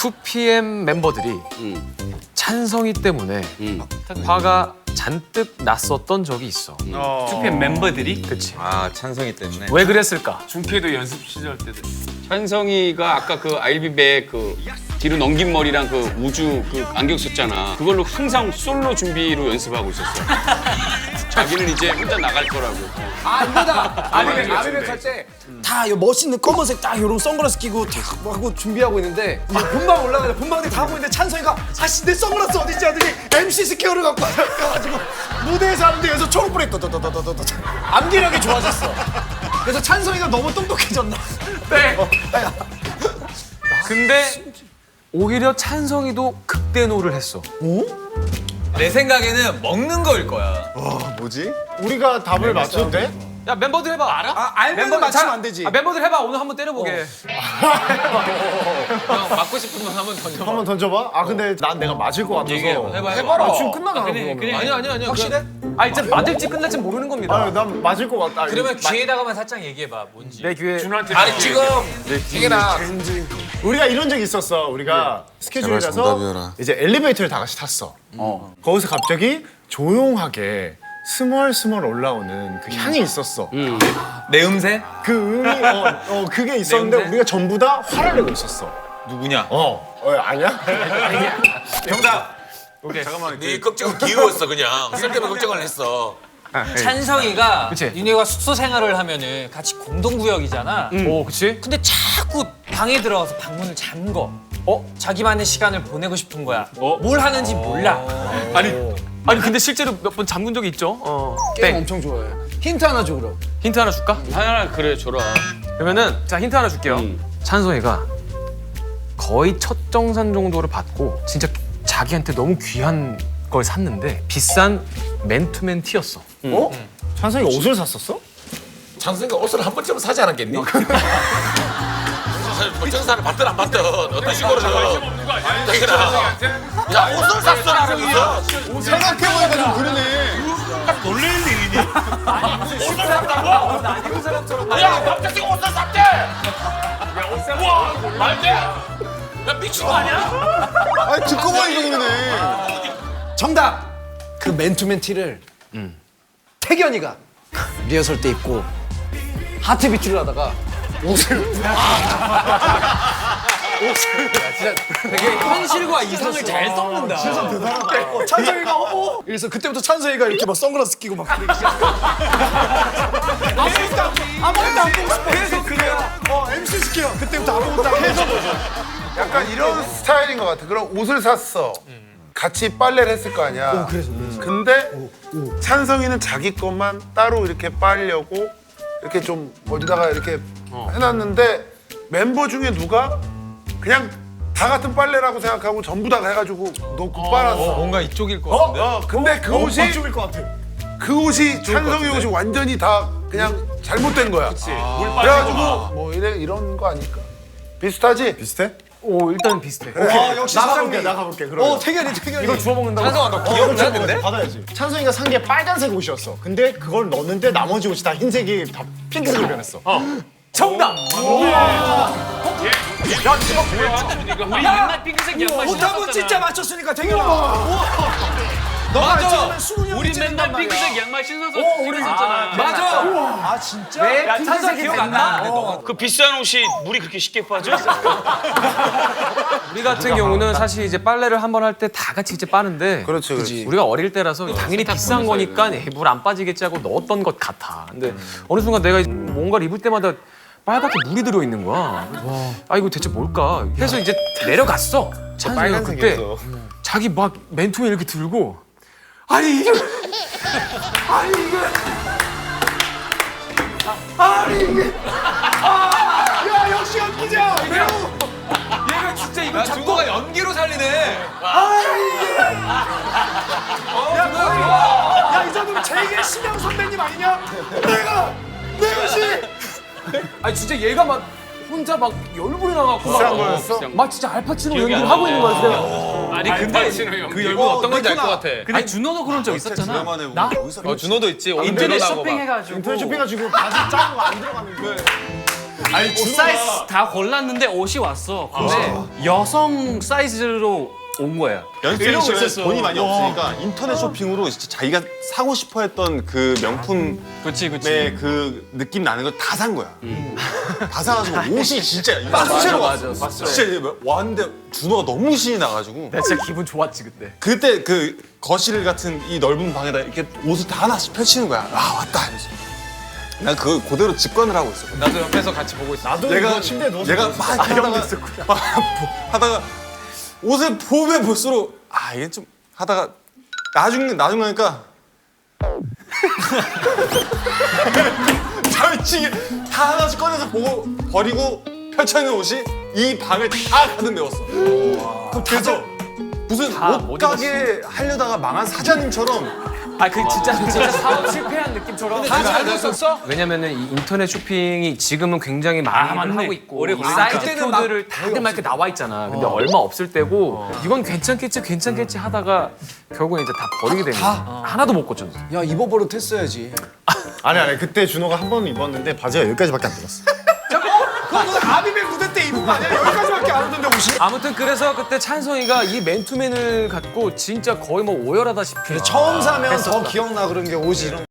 2PM 멤버들이 찬성이 때문에 화가 잔뜩 났었던 적이 있어. 2PM 멤버들이? 그치. 아 찬성이 때문에. 왜 그랬을까? 준피에도 연습 시절 때도. 찬성이가 아까 그 아이비백 그 뒤로 넘긴 머리랑 그 우주 그 안경 썼잖아. 그걸로 항상 솔로 준비로 연습하고 있었어. 자기는 이제 혼자 나갈 거라고. 아 이거다. 아비백 할 때 다 멋있는 검은색 딱 요런 선글라스 끼고 딱 하고 준비하고 있는데 이제 본방 올라가자. 본방에 다 하고 있는데 찬성이가 아씨 내 선글라스 어딨지 하더니 MC 스퀘어를 갖고 와가지고 무대에서 하는데 여기서 초록불에 떠떠떠떠떠떠 암기력이 좋아졌어. 그래서 찬성이가 너무 똑똑해졌나? 네. 근데 오히려 찬성이도 극대노를 했어. 내 생각에는 먹는 거일 거야. 우리가 답을 맞춰도 돼? 야 멤버들 해봐. 알아? 알면 맞추면 안 되지. 멤버들 해봐. 오늘 한번 때려보게. 맞고 싶은 건 한번 던져. 한번 던져봐. 아 근데 난 내가 맞을 것 같아서. 해봐라. 아, 지금 끝나잖아. 그러면. 아니야. 확실해? 아 이제 맞을지 끝날지 모르는 겁니다. 아, 난 맞을 것 같다. 그러면 귀에다가만 살짝 얘기해봐. 뭔지. 내 귀에 아니 지금 희게나. 우리가 이런 적이 있었어. 우리가 스케줄이라서 이제 엘리베이터를 다 같이 탔어. 거기서 갑자기 조용하게 스멀스멀 올라오는 그 향이 있었어. 내 음새? 그 음이 그게 있었는데 우리가 전부 다 화를 내고 있었어. 누구냐? 아니야? 정답. 네 걱정은 기우었어 그냥. 쓸데없는 걱정을 했어. 찬성이가 그치? 윤희가 숙소 생활을 하면은 같이 공동구역이잖아. 오 그치? 근데 자꾸 방에 들어가서 방문을 잠궈. 자기만의 시간을 보내고 싶은 거야. 뭘 하는지 몰라. 아니 근데 실제로 몇 번 잠근 적이 있죠. 게임 엄청 좋아해. 힌트 하나 줘 그럼. 힌트 하나 줄까? 하나 그래 줘라. 그러면은 자 힌트 하나 줄게요. 찬성이가 거의 첫 정산 정도를 받고 진짜 자기한테 너무 귀한 걸 샀는데 비싼 맨투맨 티였어. 찬성이가 옷을 샀었어? 장승이가 옷을 한 번쯤은 사지 않았겠니? 정산을 받든 안 받든 어떤 식으로든 되게나 야 옷을 샀어 그래서 생각해보니까 좀 그러네. 놀랄 일이니? 옷을 샀다고? 야 갑자기 옷을 샀대! 우와 말돼? 야 미친 거 아니야? 아니 듣고 보니까 그러네. 정답. 그 맨투맨 티를 태견이가 리허설 때 입고 하트 비트를 하다가 되게 현실과 이상을 잘 섞는다. 찬성이가 그래서 그때부터 찬성이가 이렇게 막 선글라스 끼고 막 그러기 시작해. 아무것도 안 보고 싶어. 그래서 그래요. MC 스퀘어. 그때부터 아무것도 안 해서 약간 이런 스타일인 것 같아. 그럼 옷을 샀어. 같이 빨래를 했을 거 아니야. 근데 찬성이는 자기 것만 따로 이렇게 빨려고 이렇게 좀 어디다가 이렇게 해놨는데 멤버 중에 누가 그냥 다 같은 빨래라고 생각하고 전부 다 해가지고 놓고 빨았어. 뭔가 이쪽일 것 같은데. 근데 그 옷이 죽일 것 같아. 그 옷이 찬성이 옷이 완전히 다 그냥 잘못된 거야. 그래가지고 뭐 이런 거 아닐까? 비슷하지? 비슷해? 오 일단 비슷해. 역시 나가볼게. 그러면. 태견이. 이거 주워 먹는다고? 찬성아 너 기억나 근데? 받아야지. 찬성이가 산 게 빨간색 옷이었어. 근데 그걸 넣었는데 나머지 옷이 다 흰색이 다 핑크색으로 변했어. 정답. 우리 맨날 핑크색 양말 오타고 진짜 맞췄으니까 태견아. 너가 맞추면 수근이 형이 우리 찌른단 맨날 말이야. 핑크색 양말 신어서 신었잖아. 맞아. 아 진짜? 왜 찬성 기억 안 나? 그 비싼 옷이 물이 그렇게 쉽게 빠져? 우리 같은 경우는 사실 이제 빨래를 한 번 할 때 다 같이 이제 빠는데 그렇지. 우리가 어릴 때라서 당연히 비싼 거니까 물 안 빠지겠지 하고 넣었던 것 같아. 근데 어느 순간 내가 뭔가를 입을 때마다 빨갛게 물이 들어 있는 거야. 아 이거 대체 뭘까? 해서 이제 내려갔어. 찬성이가 그때 자기 막 맨투맨 이렇게 들고 아니 이게 야 역시 연기자. 얘가 진짜 이거 중도가 연기로 살리네. 야이 정도면 제게 심영 선배님 아니냐? 내가 씨. 아니 진짜 얘가 막 혼자 막 열불이 나갖고 비싼 거였어? 막 진짜 알파치노 연기를 하고 있는 거였어요. 아니 근데 그 열분 어떤 건지 알 것 같아. 아니 준호도 그런 적 있었잖아. 나? 준호도 있지. 인터넷 쇼핑해가지고. 인터넷 쇼핑해가지고 바지 작은 거 안 들어가는 거. 아니 사이즈 다 골랐는데 옷이 왔어. 근데 여성 사이즈로 온 거야. 연습생 시절에 있었어. 돈이 많이 없으니까 인터넷 쇼핑으로 진짜 자기가 사고 싶어했던 그 명품의 그치. 그 느낌 나는 걸 다 산 거야. 다 사가지고 옷이 진짜 맞아. 진짜 왔는데 준호가 너무 신이 나가지고 나 진짜 기분 좋았지 그때. 그때 그 거실 같은 이 넓은 방에다 이렇게 옷을 다 하나씩 펼치는 거야. 아 왔다 이러면서. 난 그거 그대로 직관을 하고 있었거든. 나도 옆에서 같이 보고 있어. 나도 내가 이거 침대에 누워서 내가 막 하다가 옷을 보면 볼수록 아 이게 좀 하다가 나중 가니까 절치게 다 하나씩 꺼내서 보고 버리고 펼쳐 있는 옷이 이 방을 다 가득 메웠어. 그래서 무슨 다 옷 못 가게 하려다가 망한 사장님처럼 그 진짜 사업 실패한 느낌처럼. 다 잘 됐었어? 왜냐면은 이 인터넷 쇼핑이 지금은 굉장히 많이 맞네. 하고 있고 오래 이 걸리니까. 사이트표들을 다들 막 이렇게 나와 있잖아. 근데 얼마 없을 때고 이건 괜찮겠지 하다가 결국엔 이제 다 버리게 되는 거야. 하나도 못 고쳤어. 야 입어버릇 했어야지. 아니 그때 준호가 한 번 입었는데 바지가 여기까지밖에 안 들었어. 그거 아비백 무대 때 입은 거 아니야? 여기까지밖에 안 오던데 옷이? 아무튼 그래서 그때 찬성이가 이 맨투맨을 갖고 진짜 거의 뭐 오열하다시피 처음 사면 더 기억나 그런 게 옷이 이런